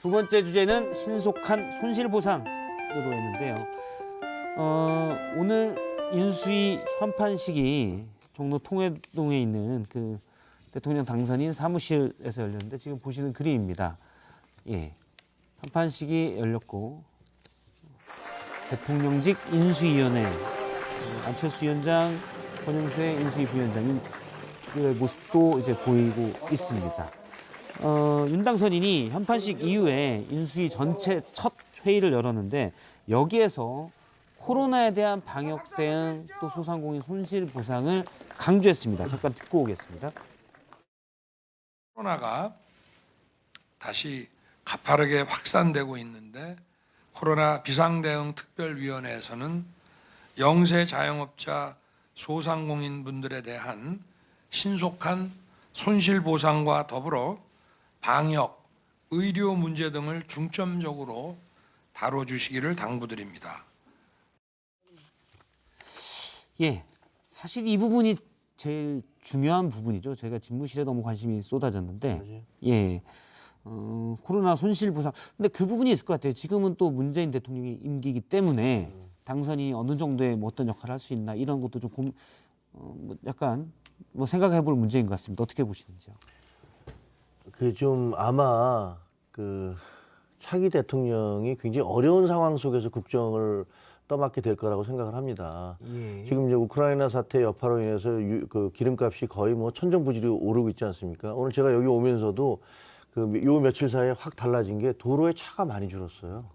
두 번째 주제는 신속한 손실보상으로 했는데요. 오늘 인수위 현판식이 종로 통회동에 있는 그 대통령 당선인 사무실에서 열렸는데 지금 보시는 그림입니다. 예, 현판식이 열렸고 대통령직 인수위원회 안철수 위원장, 권영세 인수위 부위원장인 그 모습도 이제 보이고 있습니다. 윤 당선인이 현판식 이후에 인수위 전체 첫 회의를 열었는데 여기에서 코로나에 대한 방역 대응 또 소상공인 손실 보상을 강조했습니다. 잠깐 듣고 오겠습니다. 코로나가 다시 가파르게 확산되고 있는데 코로나 비상대응 특별위원회에서는 영세 자영업자 소상공인분들에 대한 신속한 손실보상과 더불어 방역, 의료 문제 등을 중점적으로 다뤄주시기를 당부드립니다. 예, 사실 이 부분이 제일 중요한 부분이죠. 저희가 집무실에 너무 관심이 쏟아졌는데, 예, 코로나 손실 보상. 근데 그 부분이 있을 것 같아요. 지금은 또 문재인 대통령이 임기이기 때문에 당선이 어느 정도의 뭐 어떤 역할을 할 수 있나 이런 것도 좀 약간 뭐 생각해볼 문제인 것 같습니다. 어떻게 보시는지요? 그 좀 아마 그 차기 대통령이 굉장히 어려운 상황 속에서 국정을 떠맡게 될 거라고 생각을 합니다. 예. 지금 이제 우크라이나 사태 여파로 인해서 그 기름값이 거의 뭐 천정부지로 오르고 있지 않습니까? 오늘 제가 여기 오면서도 그 요 며칠 사이에 확 달라진 게 도로에 차가 많이 줄었어요.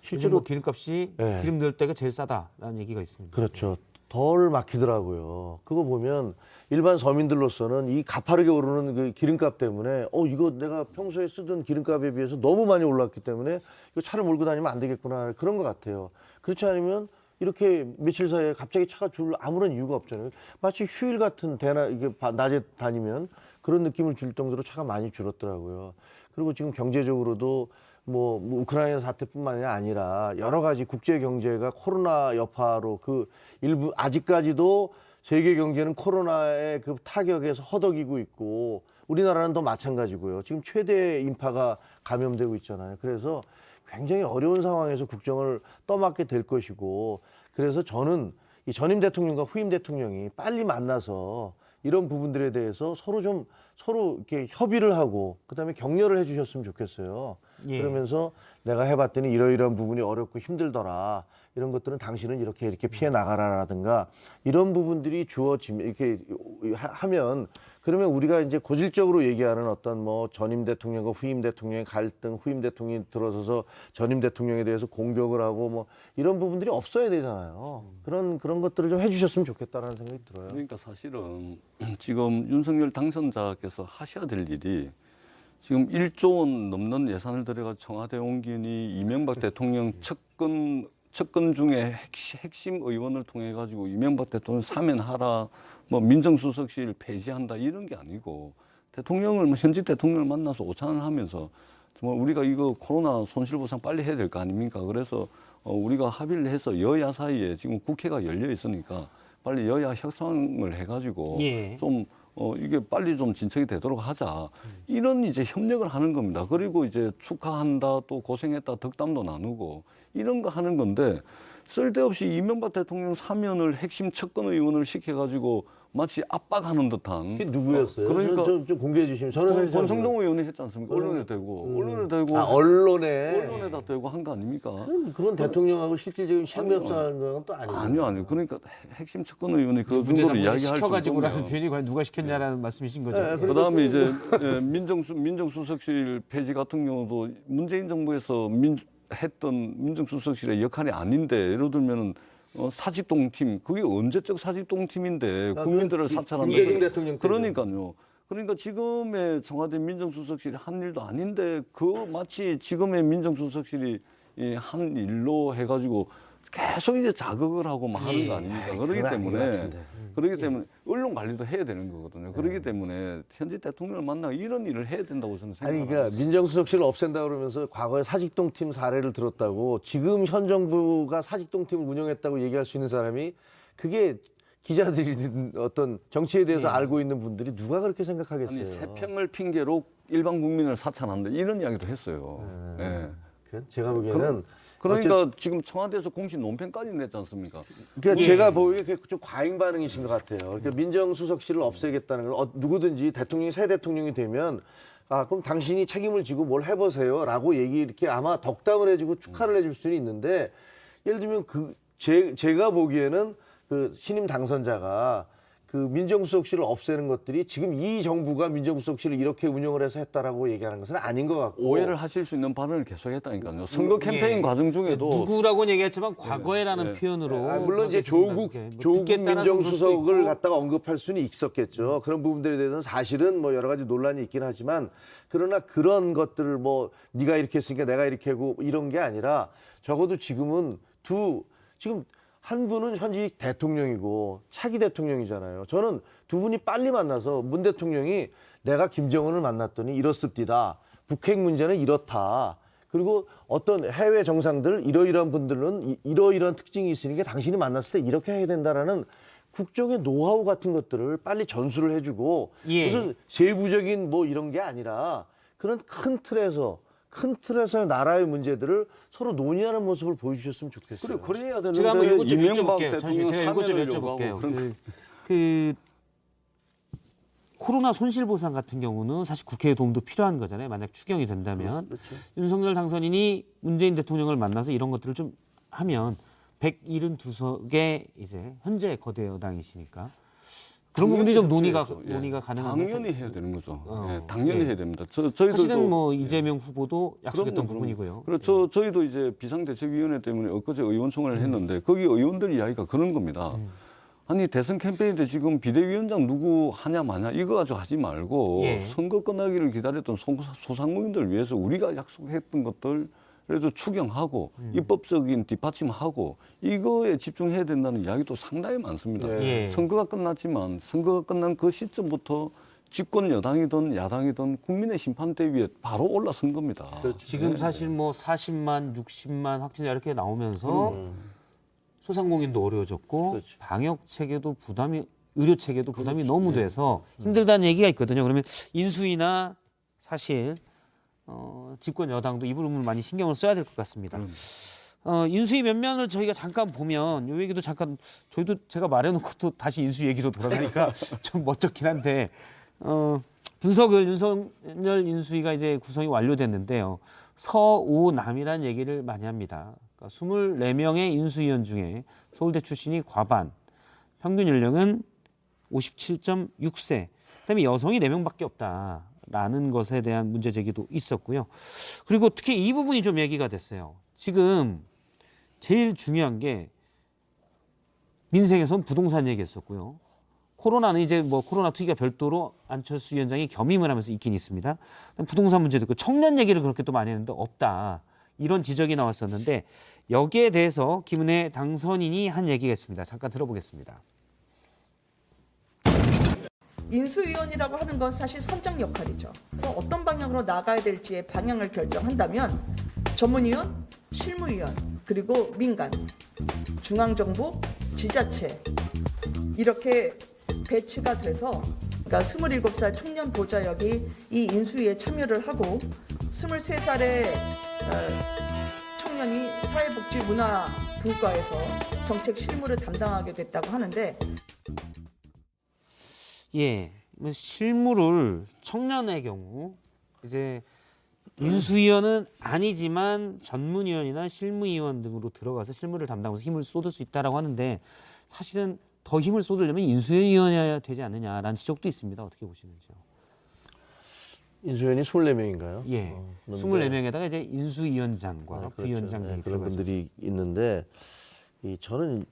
실제로 뭐 기름값이 네. 기름 넣을 때가 제일 싸다라는 얘기가 있습니다. 그렇죠. 덜 막히더라고요. 그거 보면 일반 서민들로서는 이 가파르게 오르는 그 기름값 때문에 이거 내가 평소에 쓰던 기름값에 비해서 너무 많이 올랐기 때문에 이거 차를 몰고 다니면 안 되겠구나 그런 것 같아요. 그렇지 않으면 이렇게 며칠 사이에 갑자기 차가 줄 아무런 이유가 없잖아요. 마치 휴일 같은 대낮 이게 낮에 다니면 그런 느낌을 줄 정도로 차가 많이 줄었더라고요. 그리고 지금 경제적으로도 뭐 우크라이나 사태뿐만이 아니라 여러 가지 국제 경제가 코로나 여파로 그 일부 아직까지도 세계 경제는 코로나의 그 타격에서 허덕이고 있고 우리나라는 더 마찬가지고요. 지금 최대 인파가 감염되고 있잖아요. 그래서 굉장히 어려운 상황에서 국정을 떠맡게 될 것이고 그래서 저는 이 전임 대통령과 후임 대통령이 빨리 만나서 이런 부분들에 대해서 서로 이렇게 협의를 하고 그다음에 격려를 해주셨으면 좋겠어요. 예. 그러면서 내가 해봤더니 이러이러한 부분이 어렵고 힘들더라. 이런 것들은 당신은 이렇게 피해 나가라라든가 이런 부분들이 주어지면 이렇게 하면 그러면 우리가 이제 고질적으로 얘기하는 어떤 뭐 전임 대통령과 후임 대통령의 갈등, 후임 대통령이 들어서서 전임 대통령에 대해서 공격을 하고 뭐 이런 부분들이 없어야 되잖아요. 그런 것들을 좀 해주셨으면 좋겠다라는 생각이 들어요. 그러니까 사실은 지금 윤석열 당선자께서 하셔야 될 일이 지금 1조 원 넘는 예산을 들여가 청와대 옮기니 이명박 대통령 측근 중에 핵심 의원을 통해 가지고 이명박 대통령 사면하라, 뭐 민정수석실 폐지한다 이런 게 아니고 대통령을 현직 대통령을 만나서 오찬을 하면서 정말 우리가 이거 코로나 손실보상 빨리 해야 될 거 아닙니까? 그래서 우리가 합의를 해서 여야 사이에 지금 국회가 열려 있으니까 빨리 여야 협상을 해가지고 예. 좀 이게 빨리 좀 진척이 되도록 하자. 이런 이제 협력을 하는 겁니다. 그리고 이제 축하한다, 또 고생했다, 덕담도 나누고 이런 거 하는 건데 쓸데없이 이명박 대통령 사면을 핵심 측근 의원을 시켜가지고 마치 압박하는 듯한. 그게 누구였어요? 그러니까 좀 공개해 주시면 저는 사실 권성동 의원이 했지 않습니까? 언론에 대고 언론에다 대고 한 거 아닙니까? 그건 대통령하고 실질적인 실무협상하는 건 또 아니에요. 아니요. 그러니까 핵심 측근 의원이 그 문제 정도로 삼아 이야기할 시켜가지고라는 정도면. 표현이 과연 누가 시켰냐라는 말씀이신 거죠. 네, 그다음에 이제 민정수석실 폐지 같은 경우도 문재인 정부에서 했던 민정수석실의 역할이 아닌데 예를 들면은 사직동 팀 그게 언제적 사직동 팀인데 국민들을 사찰한다. 김대중 대통령 때죠. 그러니까요. 그러니까 지금의 청와대 민정수석실이 한 일도 아닌데 그 마치 지금의 민정수석실이 한 일로 해가지고 계속 이제 자극을 하고 막 하는 거 아닙니까? 그러기 때문에 언론 관리도 해야 되는 거거든요. 그렇기 때문에 현직 대통령을 만나고 이런 일을 해야 된다고 저는 생각합니다. 아니 그러니까 민정수석실을 없앤다 그러면서 과거에 사직동 팀 사례를 들었다고 지금 현 정부가 사직동 팀을 운영했다고 얘기할 수 있는 사람이 그게 기자들이든 어떤 정치에 대해서 알고 있는 분들이 누가 그렇게 생각하겠어요? 아니 세평을 핑계로 일반 국민을 사찰한다 이런 이야기도 했어요. 예. 제가 보기에는 그러니까 지금 청와대에서 공식 논평까지 냈지 않습니까? 그러니까 제가 보기에 좀 과잉 반응이신 것 같아요. 그러니까 민정수석실을 없애겠다는 걸 누구든지 대통령이 새 대통령이 되면 그럼 당신이 책임을 지고 뭘 해보세요라고 이렇게 아마 덕담을 해주고 축하를 해줄 수는 있는데 예를 들면 제가 보기에는 그 신임 당선자가 그 민정수석실을 없애는 것들이 지금 이 정부가 민정수석실을 이렇게 운영을 해서 했다라고 얘기하는 것은 아닌 것 같고 오해를 하실 수 있는 발언을 계속했다니까요. 선거 캠페인 과정 중에도 누구라고는 얘기했지만 과거에라는 표현으로 물론 이제 조국 민정수석을 갖다가 언급할 수는 있었겠죠. 그런 부분들에 대해서는 사실은 뭐 여러 가지 논란이 있긴 하지만 그러나 그런 것들을 뭐 네가 이렇게 했으니까 내가 이렇게 하고 이런 게 아니라 적어도 지금은 지금 한 분은 현직 대통령이고 차기 대통령이잖아요. 저는 두 분이 빨리 만나서 문 대통령이 내가 김정은을 만났더니 이렇습니다. 북핵 문제는 이렇다. 그리고 어떤 해외 정상들 이러이러한 분들은 이러이러한 특징이 있으니까 당신이 만났을 때 이렇게 해야 된다라는 국정의 노하우 같은 것들을 빨리 전수를 해주고 무슨 세부적인 뭐 이런 게 아니라 그런 큰 틀에서 나라의 문제들을 서로 논의하는 모습을 보여주셨으면 좋겠어요. 그래야 제가 한번 되는데 이것 좀 이명박 여쭤볼게요. 대통령 제가 이것 좀 사면을 여쭤볼게요. 요구하고 그 코로나 손실보상 같은 경우는 사실 국회의 도움도 필요한 거잖아요. 만약 추경이 된다면. 그렇죠. 윤석열 당선인이 문재인 대통령을 만나서 이런 것들을 좀 하면 172석의 이제 현재 거대 여당이시니까 그런 부분들이 좀 논의가 가능한 당연히 해야 되는 거죠. 어, 당연히 예. 해야 됩니다. 저희들도 사실은 뭐 이재명 후보도 약속했던 그럼요. 부분이고요. 그렇죠. 저희도 이제 비상대책위원회 때문에 엊그제 의원총회를 했는데 거기 의원들 이야기가 그런 겁니다. 아니 대선 캠페인 때 지금 비대위원장 누구 하냐 마냐 이거 가지고 하지 말고 선거 끝나기를 기다렸던 소상공인들 위해서 우리가 약속했던 것들 그래도 추경하고 입법적인 뒷받침하고 이거에 집중해야 된다는 이야기도 상당히 많습니다. 선거가 끝났지만 선거가 끝난 그 시점부터 집권 여당이든 야당이든 국민의 심판대 위에 바로 올라선 겁니다. 그렇죠. 지금 사실 뭐 40만, 60만 확진자 이렇게 나오면서 소상공인도 어려워졌고 그렇죠. 방역 체계도 의료 체계도 부담이 너무 돼서 힘들다는 얘기가 있거든요. 그러면 인수위나 사실 집권 여당도 이 부분을 많이 신경을 써야 될 것 같습니다. 인수위 면면을 저희가 잠깐 보면 이 얘기도 잠깐 저희도 제가 말해놓고 또 다시 인수위 얘기로 돌아가니까 좀 멋쩍긴 한데 분석을 윤석열 인수위가 이제 구성이 완료됐는데요. 서오남이라는 얘기를 많이 합니다. 그러니까 24명의 인수위원 중에 서울대 출신이 과반, 평균 연령은 57.6세, 그다음에 여성이 4명밖에 없다라는 것에 대한 문제 제기도 있었고요. 그리고 특히 이 부분이 좀 얘기가 됐어요. 지금 제일 중요한 게 민생에선 부동산 얘기했었고요. 코로나는 이제 뭐 코로나 특위가 별도로 안철수 위원장이 겸임을 하면서 있긴 있습니다. 부동산 문제도 있고 청년 얘기를 그렇게 또 많이 했는데 없다. 이런 지적이 나왔었는데 여기에 대해서 김은혜 당선인이 한 얘기가 있습니다. 잠깐 들어보겠습니다. 인수위원이라고 하는 건 사실 선정 역할이죠. 그래서 어떤 방향으로 나가야 될지의 방향을 결정한다면 전문위원, 실무위원, 그리고 민간, 중앙정부, 지자체 이렇게 배치가 돼서 그러니까 27살 청년 보좌역이 이 인수위에 참여를 하고 23살의 청년이 사회복지문화분과에서 정책 실무를 담당하게 됐다고 하는데 실무를 청년의 경우 이제 인수위원은 아니지만 전문위원이나 실무위원 등으로 들어가서 실무를 담당하면서 힘을 쏟을 수 있다라고 하는데 사실은 더 힘을 쏟으려면 인수위원이어야 되지 않느냐라는 지적도 있습니다. 어떻게 보시는지요? 인수위원이 24명인가요? 24명에다가 이제 인수위원장과 부위원장 등이 그런 들어가죠. 분들이 있는데 저는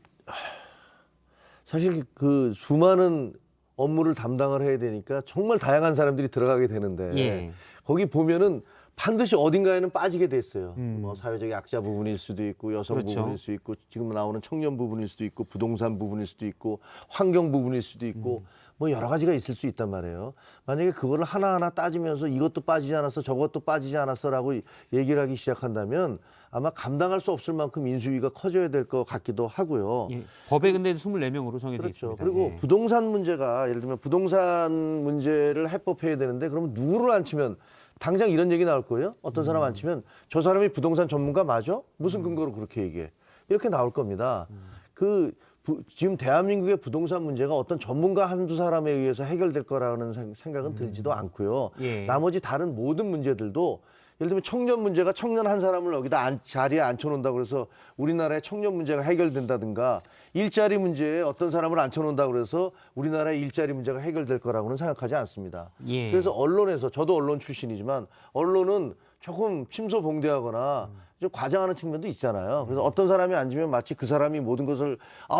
사실 그 수많은 업무를 담당을 해야 되니까 정말 다양한 사람들이 들어가게 되는데 거기 보면은 반드시 어딘가에는 빠지게 됐어요. 뭐 사회적 약자 부분일 수도 있고 여성 부분일 수 있고 지금 나오는 청년 부분일 수도 있고 부동산 부분일 수도 있고 환경 부분일 수도 있고 뭐 여러 가지가 있을 수 있단 말이에요. 만약에 그거를 하나하나 따지면서 이것도 빠지지 않았어, 저것도 빠지지 않았어라고 얘기를 하기 시작한다면 아마 감당할 수 없을 만큼 인수위가 커져야 될 것 같기도 하고요. 예. 법에 근데 24명으로 정해져 그렇죠. 있습니다. 그리고 예. 부동산 문제가 예를 들면 부동산 문제를 해법해야 되는데 그러면 누구를 앉히면 당장 이런 얘기 나올 거예요. 어떤 사람 앉히면 저 사람이 부동산 전문가 맞아? 무슨 근거로 그렇게 얘기해? 이렇게 나올 겁니다. 지금 대한민국의 부동산 문제가 어떤 전문가 한두 사람에 의해서 해결될 거라는 생각은 들지도 않고요. 예. 나머지 다른 모든 문제들도 예를 들면 청년 문제가 청년 한 사람을 여기다 자리에 앉혀놓는다고 그래서 우리나라의 청년 문제가 해결된다든가 일자리 문제에 어떤 사람을 앉혀놓는다고 그래서 우리나라의 일자리 문제가 해결될 거라고는 생각하지 않습니다. 예. 그래서 언론에서 저도 언론 출신이지만 언론은 조금 침소봉대하거나 좀 과장하는 측면도 있잖아요. 그래서 어떤 사람이 앉으면 마치 그 사람이 모든 것을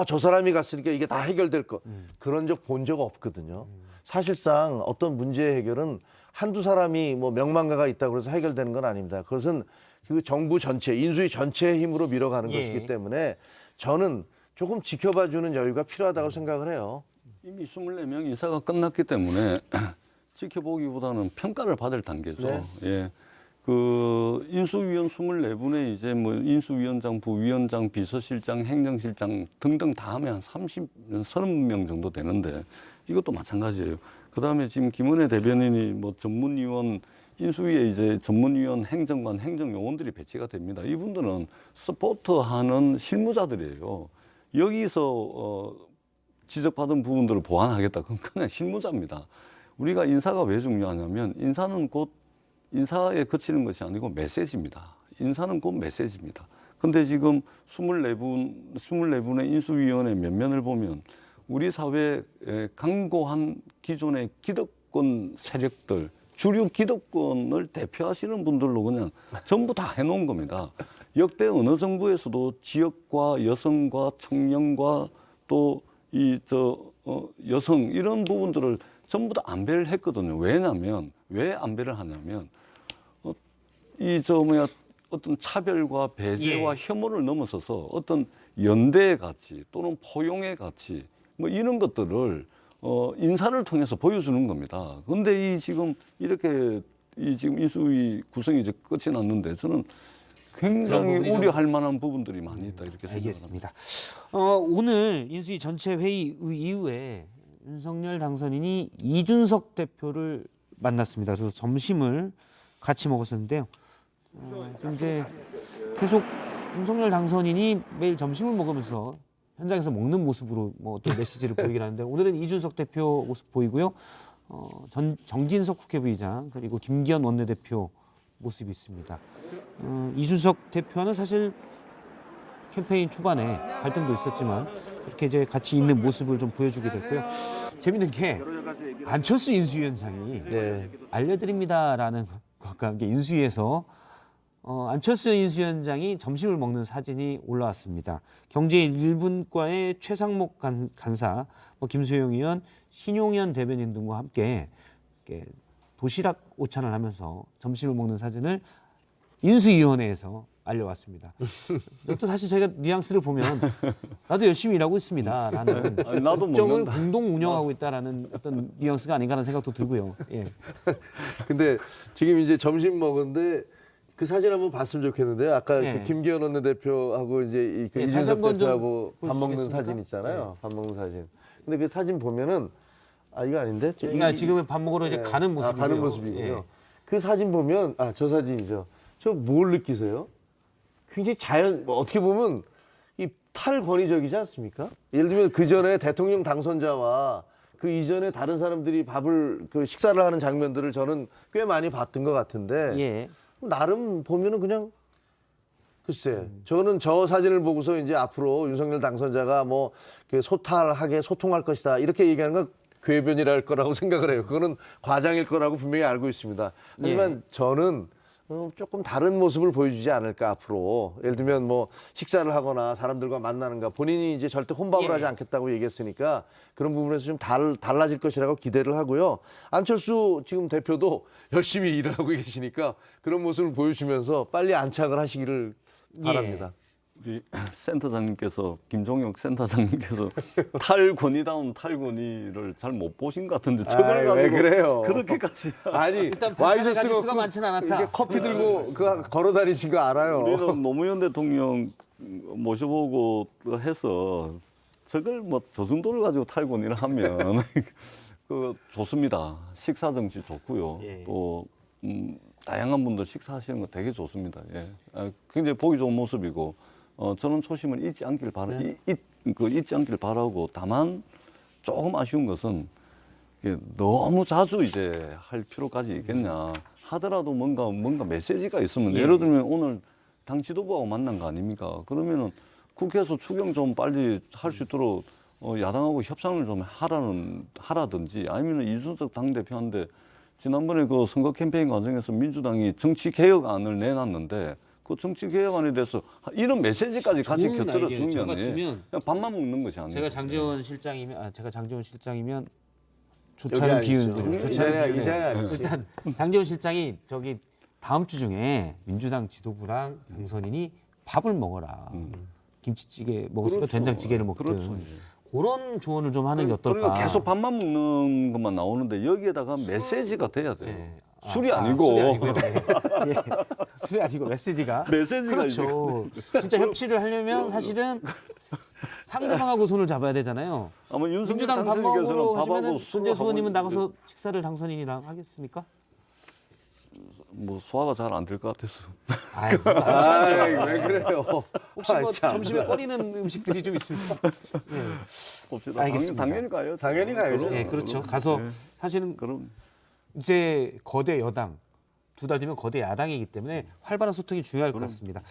저 사람이 갔으니까 이게 다 해결될 거 그런 적 본 적 없거든요. 사실상 어떤 문제 해결은 한두 사람이 뭐 명망가가 있다고 해서 해결되는 건 아닙니다. 그것은 그 정부 전체, 인수위 전체의 힘으로 밀어가는 예. 것이기 때문에 저는 조금 지켜봐주는 여유가 필요하다고 생각을 해요. 이미 24명 인사가 끝났기 때문에 지켜보기보다는 평가를 받을 단계죠. 네. 예. 그 인수위원 24분에 이제 뭐 인수위원장, 부위원장, 비서실장, 행정실장 등등 다 하면 한 30명 정도 되는데 이것도 마찬가지예요. 그다음에 지금 김은혜 대변인이 뭐 전문위원 인수위에 이제 전문위원, 행정관, 행정요원들이 배치가 됩니다. 이분들은 서포트하는 실무자들이에요. 여기서 지적받은 부분들을 보완하겠다. 그건 그냥 실무자입니다. 우리가 인사가 왜 중요하냐면 인사는 곧 인사에 그치는 것이 아니고 메시지입니다. 인사는 곧 메시지입니다. 근데 지금 24분의 인수위원회 면면을 보면 우리 사회의 강고한 기존의 기득권 세력들, 주류 기득권을 대표하시는 분들로 그냥 전부 다 해놓은 겁니다. 역대 어느 정부에서도 지역과 여성과 청년과 또 여성 이런 부분들을 전부 다 안배를 했거든요. 왜냐하면 왜 안배를 하냐면 어떤 차별과 배제와 혐오를 넘어서서 어떤 연대의 가치 또는 포용의 가치 뭐 이런 것들을 인사를 통해서 보여주는 겁니다. 그런데 지금 인수위 구성이 이제 끝이 났는데 저는 굉장히 우려할 만한 부분들이 많이 있다 이렇게 생각합니다. 알겠습니다. 오늘 인수위 전체 회의 이후에 윤석열 당선인이 이준석 대표를 만났습니다. 그래서 점심을 같이 먹었었는데요. 지금 이제 계속 윤석열 당선인이 매일 점심을 먹으면서 현장에서 먹는 모습으로 뭐 또 메시지를 보이긴 하는데 오늘은 이준석 대표 모습 보이고요. 정진석 국회부의장 그리고 김기현 원내대표 모습이 있습니다. 이준석 대표는 사실 캠페인 초반에 갈등도 있었지만 이렇게 이제 같이 있는 모습을 좀 보여주게 됐고요. 재밌는 게 안철수 인수위원장이 알려드립니다라는 것과 함께 인수위에서 안철수 인수위원장이 점심을 먹는 사진이 올라왔습니다. 경제 1분과의 최상목 간사, 김수영 의원, 신용현 대변인 등과 함께 이렇게 도시락 오찬을 하면서 점심을 먹는 사진을 인수위원회에서 알려왔습니다. 또 사실 저희가 뉘앙스를 보면 나도 열심히 일하고 있습니다라는 나도 국정을 먹는다. 공동 운영하고 있다라는 어떤 뉘앙스가 아닌가라는 생각도 들고요. 예. 근데 지금 이제 점심 먹었는데 그 사진 한번 봤으면 좋겠는데요. 아까 네. 그 김기현 원내대표하고 이제 네, 다시 이준석 한번 좀 대표하고 밥 먹는 보여주시겠습니까? 사진 있잖아요. 밥 먹는 사진. 근데 그 사진 보면은 이거 아닌데? 그러니까 지금은 밥 먹으러 이제 가는 모습이고요. 가는 모습이고요. 예. 그 사진 보면 저 사진이죠. 저 뭘 느끼세요? 굉장히 어떻게 보면 이 탈권위적이지 않습니까? 예를 들면 그 전에 대통령 당선자와 그 이전에 다른 사람들이 식사를 하는 장면들을 저는 꽤 많이 봤던 것 같은데 예. 나름 보면은 그냥 글쎄 저는 저 사진을 보고서 이제 앞으로 윤석열 당선자가 뭐 소탈하게 소통할 것이다 이렇게 얘기하는 건 궤변이랄 거라고 생각을 해요. 그거는 과장일 거라고 분명히 알고 있습니다. 하지만 저는 조금 다른 모습을 보여주지 않을까 앞으로. 예를 들면 뭐 식사를 하거나 사람들과 만나는가 본인이 이제 절대 혼밥을 하지 않겠다고 얘기했으니까 그런 부분에서 좀 달라질 것이라고 기대를 하고요. 안철수 지금 대표도 열심히 일을 하고 계시니까 그런 모습을 보여주면서 빨리 안착을 하시기를 바랍니다. 우리 센터장님께서 김종혁 센터장님께서 탈권위다운 탈권위를 잘 못 보신 것 같은데 저걸 가지고 왜 그래요? 그렇게까지 아니 일단 반찬을 가질 와이셔츠로 수가 많지는 않았다. 이렇게 커피 들고 그 걸어 다니신 거 알아요. 우리는 노무현 대통령 모셔보고 해서 저걸 뭐 저 정도를 가지고 탈권위를 하면 그 좋습니다. 식사 정치 좋고요. 예. 또 다양한 분들 식사하시는 거 되게 좋습니다. 예. 굉장히 보기 좋은 모습이고 저는 초심을 잊지 않길 잊지 않길 바라고 다만 조금 아쉬운 것은 이게 너무 자주 이제 할 필요까지 있겠냐 하더라도 뭔가 메시지가 있으면 예. 예를 들면 오늘 당 지도부하고 만난 거 아닙니까? 그러면은 국회에서 추경 좀 빨리 할 수 있도록 야당하고 협상을 좀 하라든지 아니면 이준석 당대표한테 지난번에 그 선거 캠페인 과정에서 민주당이 정치 개혁안을 내놨는데 그 정치 개혁안에 대해서 이런 메시지까지 같이 좋은 곁들여 아이디어예요. 저 주면 같으면 그냥 밥만 먹는 것이 아니에요. 제가 장지원 실장이면 여기 조차는 아니죠. 비운으로 이 자리에 아니지. 일단 장지원 실장이 저기 다음 주 중에 민주당 지도부랑 당선인이 밥을 먹어라. 김치찌개 먹었으니까 그렇죠. 된장찌개를 먹든 그렇죠. 그런 조언을 좀 하는 게 어떨까? 그러니까 계속 밥만 먹는 것만 나오는데 여기에다가 메시지가 돼야 돼요. 예. 술이 아니고. 술이 아니고 예. 술이 아니고 메시지가 메시지가 그렇죠. 진짜 협치를 하려면 사실은 상대방하고 손을 잡아야 되잖아요. 아마 윤석열 민주당 밥 당선인께서는 먹으러 밥하고 하시면 술을 손재수 의원님은 하고 나가서 식사를 당선인이랑 하겠습니까? 뭐 소화가 잘 안 될 것 같아서. 아이, 왜 그래요? 혹시 뭐 참. 점심에 꺼리는 음식들이 좀 있습니까? 예. 봅시다. 알겠습니다. 당연히 가요. 당연히 가야죠. 예, 그렇죠. 가서 사실은 그럼 이제 거대 여당 2달 뒤면 거대 야당이기 때문에 활발한 소통이 중요할 것 같습니다.